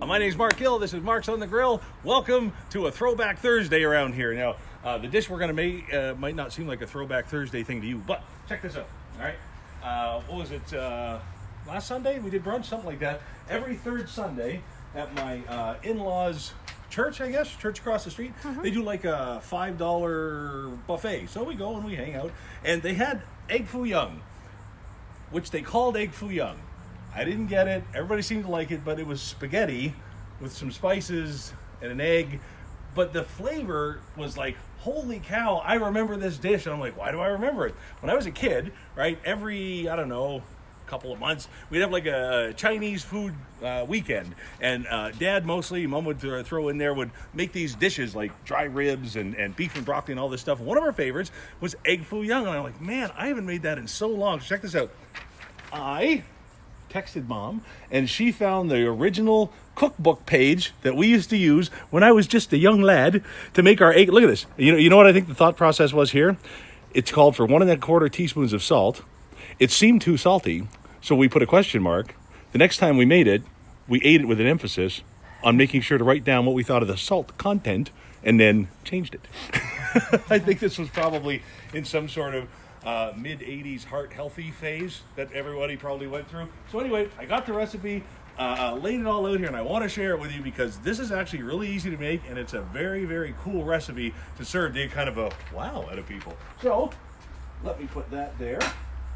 My name's Marc Gill. This is Marc's on the Grill. Welcome to a Throwback Thursday around here. Now, the dish we're going to make might not seem like a Throwback Thursday thing to you, but check this out. All right, what was it? Last Sunday we did brunch, something like that. Every third Sunday at my in-laws' church, I guess, church across the street, they do like a $5 buffet. So we go and we hang out, and they had egg Foo Young, which they called egg Foo Young. I didn't get it. Everybody seemed to like it, but it was spaghetti with some spices and an egg. But the flavor was like, holy cow, I remember this dish. And I'm like, why do I remember it? When I was a kid, right, every, I don't know, couple of months, we'd have like a Chinese food weekend. And Dad mostly, Mom would throw in there, would make these dishes like dry ribs and beef and broccoli and all this stuff. And one of our favorites was egg Foo Young. And I'm like, man, I haven't made that in so long. So check this out. I texted Mom, and she found the original cookbook page that we used to use when I was just a young lad to make our egg. Look at this. You know what I think the thought process was here? It's called for 1 1/4 teaspoons of salt. It seemed too salty, so we put a question mark. The next time we made it, we ate it with an emphasis on making sure to write down what we thought of the salt content, and then changed it. I think this was probably in some sort of mid-80s heart healthy phase that everybody probably went through. So anyway, I got the recipe, laid it all out here, and I want to share it with you because this is actually really easy to make, and it's a very, very cool recipe to serve to kind of a wow out of people. So let me put that there.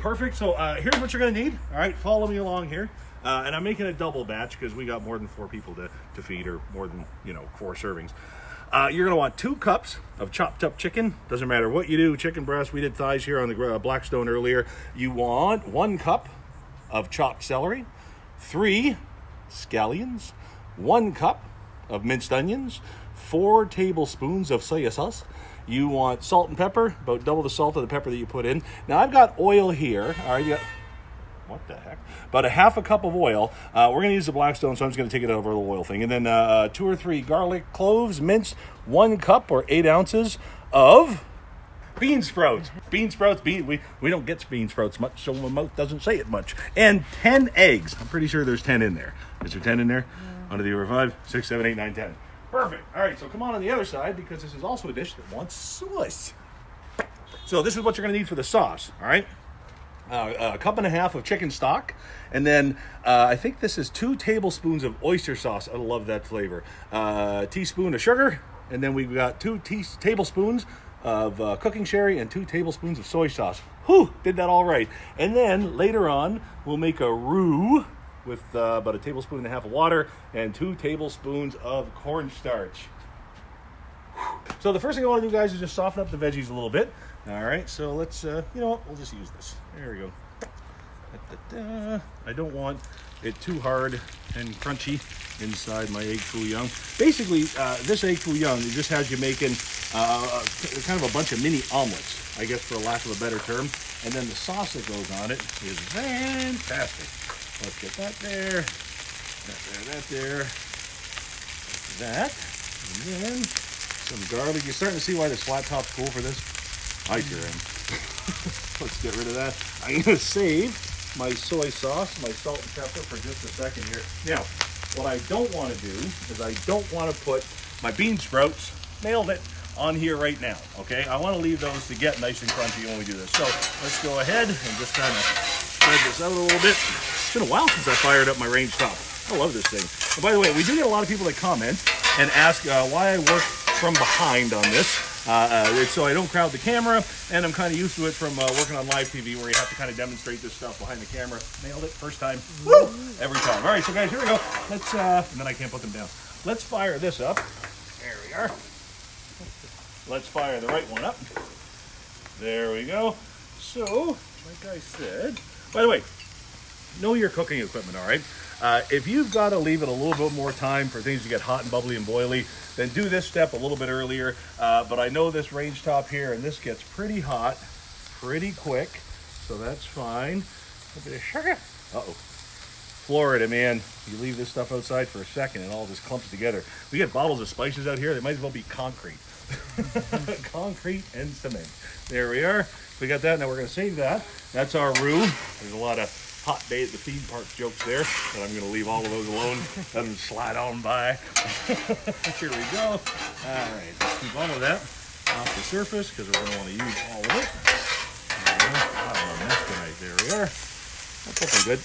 Perfect. So here's what you're going to need. All right, follow me along here. And I'm making a double batch because we got more than 4 people to feed, or more than 4 servings. You're going to want 2 cups of chopped up chicken. Doesn't matter what you do, chicken breast. We did thighs here on the Blackstone earlier. You want 1 cup of chopped celery, 3 scallions, 1 cup of minced onions, 4 tablespoons of soy sauce. You want salt and pepper, about double the salt of the pepper that you put in. Now I've got oil here. All right, you got, what the heck? About a 1/2 cup of oil. We're going to use the Blackstone, so I'm just going to take it over the oil thing. And then 2 or 3 garlic cloves minced, 1 cup or 8 ounces of bean sprouts. Bean sprouts, we don't get bean sprouts much, so my mouth doesn't say it much. And 10 eggs. I'm pretty sure there's 10 in there. Is there 10 in there? 1, 2, 3, 4, 5, 6, 7, 8, 9, 10. Perfect. All right, so come on the other side, because this is also a dish that wants sauce. So this is what you're going to need for the sauce, all right? A 1.5 cups of chicken stock, and then I think this is 2 tablespoons of oyster sauce. I love that flavor. A teaspoon of sugar, and then we've got 2 tablespoons of cooking sherry and 2 tablespoons of soy sauce. Whew, did that all right. And then later on, we'll make a roux with about 1.5 tablespoons of water and 2 tablespoons of cornstarch. So the first thing I want to do, guys, is just soften up the veggies a little bit. All right, so let's, you know what, we'll just use this. There we go. I don't want it too hard and crunchy inside my egg Foo Young. Basically, this egg Foo Young, it just has you making kind of a bunch of mini omelets, I guess, for lack of a better term. And then the sauce that goes on it is fantastic. Let's get that there, that there, that, and then some garlic. You're starting to see why the flat top's cool for this? I sure am. Let's get rid of that. I'm going to save my soy sauce, my salt and pepper for just a second here. Now, what I don't want to do is I don't want to put my bean sprouts, nailed it, on here right now, okay? I want to leave those to get nice and crunchy when we do this. So let's go ahead and just kind of spread this out a little bit. It's been a while since I fired up my range top. I love this thing. And by the way, we do get a lot of people that comment and ask why I work from behind on this. So I don't crowd the camera, and I'm kind of used to it from working on live TV, where you have to kind of demonstrate this stuff behind the camera. Nailed it, first time. Woo! Every time. All right, so guys, here we go. Let's, and then I can't put them down. Let's fire this up. There we are. Let's fire the right one up. There we go. So, like I said, by the way, know your cooking equipment, all right? If you've got to leave it a little bit more time for things to get hot and bubbly and boily, then do this step a little bit earlier. But I know this range top here, and this gets pretty hot pretty quick, so that's fine. A bit of sugar. Uh-oh. Florida, man, you leave this stuff outside for a second and all just clumps together. We get bottles of spices out here. They might as well be concrete. Concrete and cement. There we are. We got that. Now we're going to save that. That's our roux. There's a lot of hot day at the theme park jokes there, but I'm going to leave all of those alone. Let them slide on by. Here we go. All right, let's keep all of that off the surface because we're going to want to use all of it. There we are. That's looking good.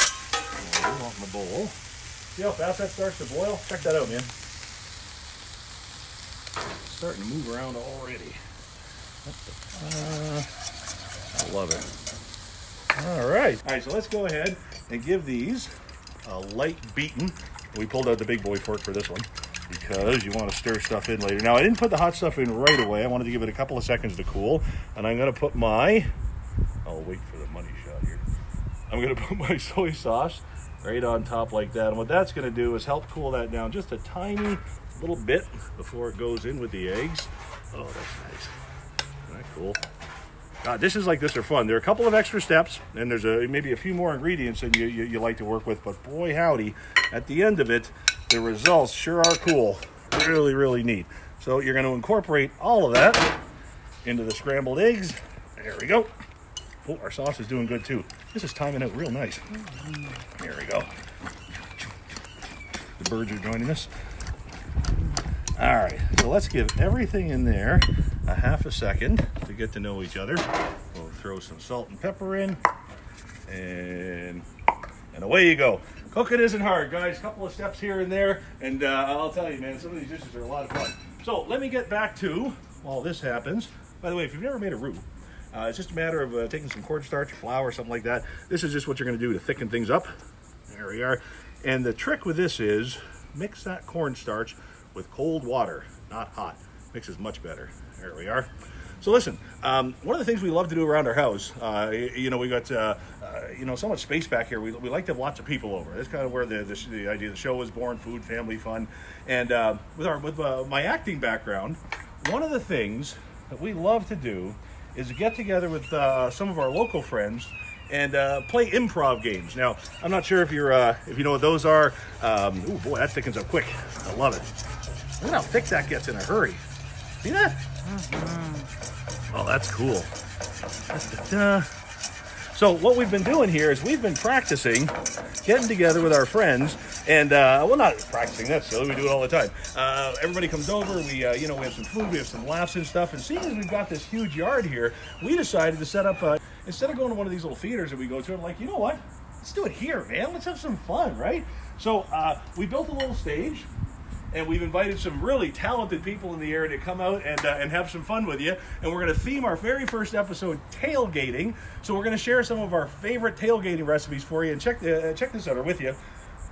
I want my bowl. See how fast that starts to boil? Check that out, man. It's starting to move around already. I love it. All right, so let's go ahead and give these a light beaten. We pulled out the big boy fork for this one because you want to stir stuff in later. Now, I didn't put the hot stuff in right away. I wanted to give it a couple of seconds to cool. And I'm going to put my, I'll wait for the money shot here. I'm going to put my soy sauce right on top like that. And what that's going to do is help cool that down just a tiny little bit before it goes in with the eggs. Oh, that's nice. Isn't that cool? God, dishes like this are fun. There are a couple of extra steps, and there's maybe a few more ingredients than you like to work with, but boy howdy, at the end of it, the results sure are cool. Really, really neat. So you're going to incorporate all of that into the scrambled eggs. There we go. Oh, our sauce is doing good too. This is timing out real nice. There we go. The birds are joining us. All right, so let's give everything in there a half a second to get to know each other. We'll throw some salt and pepper in, and away you go. Cooking isn't hard, guys. A couple of steps here and there, and I'll tell you, man, some of these dishes are a lot of fun. So let me get back to while this happens. By the way, if you've never made a roux, it's just a matter of taking some cornstarch or flour or something like that. This is just what you're going to do to thicken things up. There we are. And the trick with this is mix that cornstarch with cold water, not hot. Mixes much better. There we are. So listen, one of the things we love to do around our house, we got so much space back here. We like to have lots of people over. That's kind of where the idea of the show was born: food, family, fun. And with my acting background, one of the things that we love to do is get together with some of our local friends and play improv games. Now, I'm not sure if you know what those are. Oh boy, that thickens up quick. I love it. Look at how thick that gets in a hurry. See that? Mm-hmm. Oh, that's cool. Da-da-da. So what we've been doing here is we've been practicing getting together with our friends, and not practicing, that's silly, we do it all the time. Everybody comes over, we have some food, we have some laughs and stuff, and seeing as we've got this huge yard here, we decided to set up, instead of going to one of these little theaters that we go to, I'm like, you know what, let's do it here, man, let's have some fun, right? So we built a little stage, and we've invited some really talented people in the area to come out and have some fun with you. And we're going to theme our very first episode tailgating. So we're going to share some of our favorite tailgating recipes for you. And check this out, or with you.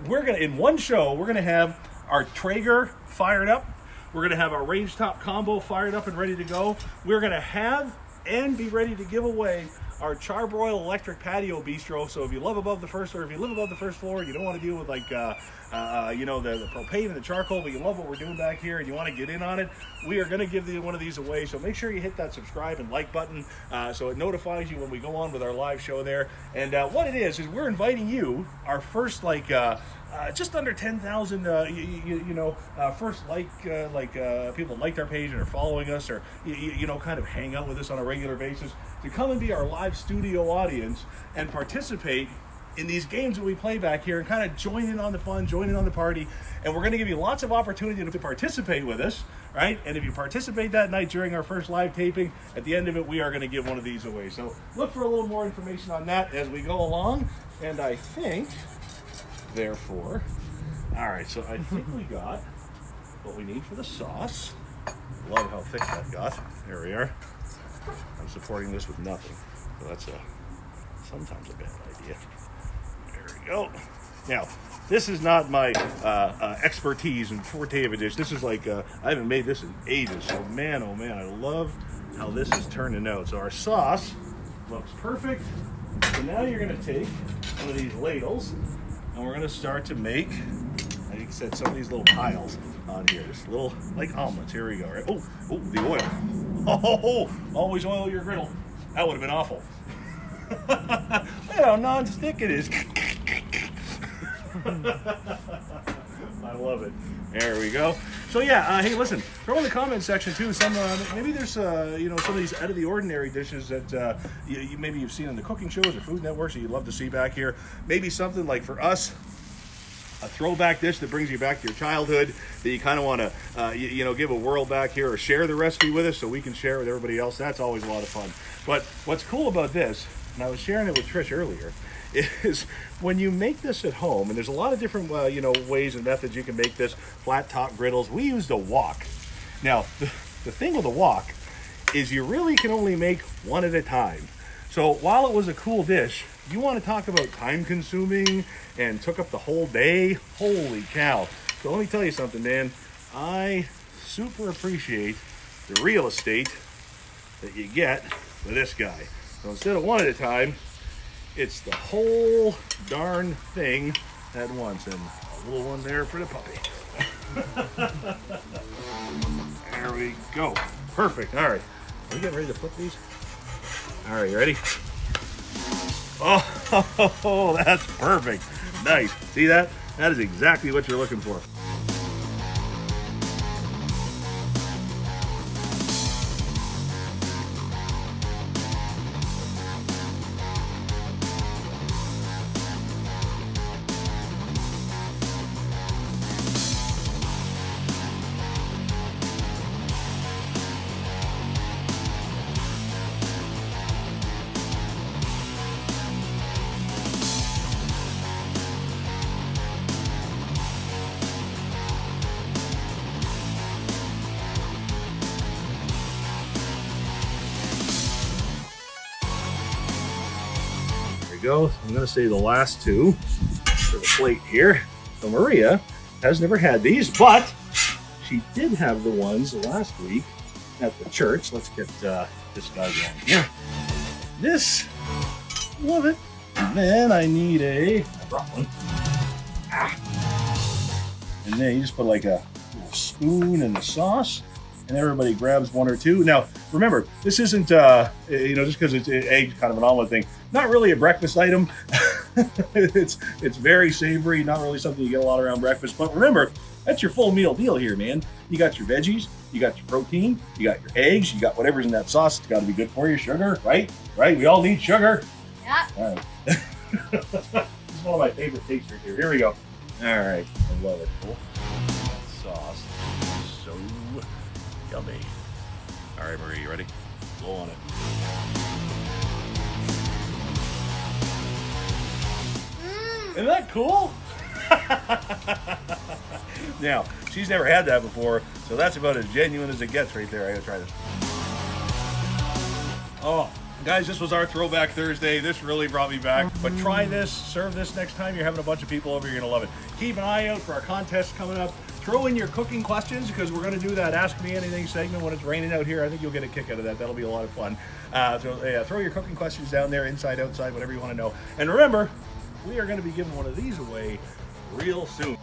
In one show, we're going to have our Traeger fired up. We're going to have our range top combo fired up and ready to go. We're going to have and be ready to give away our Charbroil electric patio bistro. So if you live above the first floor, you don't want to deal with the propane and the charcoal, but you love what we're doing back here and you want to get in on it, we are going to give one of these away. So make sure you hit that subscribe and like button so it notifies you when we go on with our live show there. And what it is we're inviting you, our first just under 10,000 first people liked our page and are following us, or kind of hang out with us on a regular basis, to come and be our live studio audience and participate in these games that we play back here and kind of join in on the fun, join in on the party. And we're going to give you lots of opportunity to participate with us, right? And if you participate that night during our first live taping, at the end of it, we are going to give one of these away. So look for a little more information on that as we go along. And I think, therefore, all right, so I think we got what we need for the sauce. Love how thick that got. There we are. I'm supporting this with nothing. So that's sometimes a bad idea. There we go. Now, this is not my expertise in forte of a dish. This is I haven't made this in ages. So man, oh man, I love how this is turning out. So our sauce looks perfect. So now you're going to take one of these ladles and we're going to start to make, like I said, some of these little piles on here. Just little, like omelets. Here we go, right? Oh, the oil. Oh, always oil your griddle. That would have been awful. Look how non-stick it is. I love it. There we go. So yeah, hey, listen, throw in the comment section too. Some maybe there's you know, some of these out of the ordinary dishes that maybe you've seen on the cooking shows or Food Networks that you'd love to see back here. Maybe something like for us, a throwback dish that brings you back to your childhood that you kind of want to you know, give a whirl back here or share the recipe with us so we can share it with everybody else. That's always a lot of fun. But what's cool about this, and I was sharing it with Trish earlier, is when you make this at home, and there's a lot of different you know, ways and methods you can make this. Flat top griddles. We used a wok. Now the thing with a wok is you really can only make one at a time. So while it was a cool dish, you want to talk about time consuming and took up the whole day. Holy cow. So let me tell you something, man. I super appreciate the real estate that you get with this guy. So instead of one at a time, it's the whole darn thing at once. And a little one there for the puppy. There we go. Perfect. All right. Are we getting ready to flip these? All right, you ready? Oh, that's perfect. Nice. See that? That is exactly what you're looking for. Go. I'm going to say the last two for the plate here. So Maria has never had these, but she did have the ones last week at the church. Let's get this guy going here. This, love it. And then I need I brought one. And then you just put like a little spoon in the sauce, and everybody grabs one or two. Now, remember, this isn't, you know, just because it's egg, kind of an omelet thing, not really a breakfast item. it's very savory, not really something you get a lot around breakfast. But remember, that's your full meal deal here, man. You got your veggies, you got your protein, you got your eggs, you got whatever's in that sauce. It's got to be good for you. Sugar, right? Right? We all need sugar. Yeah. All right. This is one of my favorite tasters here. Here we go. All right. I love it. Cool. That sauce. So yummy. All right, Marie, you ready? Blow on it. Isn't that cool? Now, she's never had that before, so that's about as genuine as it gets right there. I gotta try this. Oh, guys, this was our Throwback Thursday. This really brought me back. But try this, serve this next time you're having a bunch of people over. You're gonna love it. Keep an eye out for our contest coming up. Throw in your cooking questions because we're going to do that Ask Me Anything segment when it's raining out here. I think you'll get a kick out of that. That'll be a lot of fun. Throw your cooking questions down there, inside, outside, whatever you want to know. And remember, we are going to be giving one of these away real soon.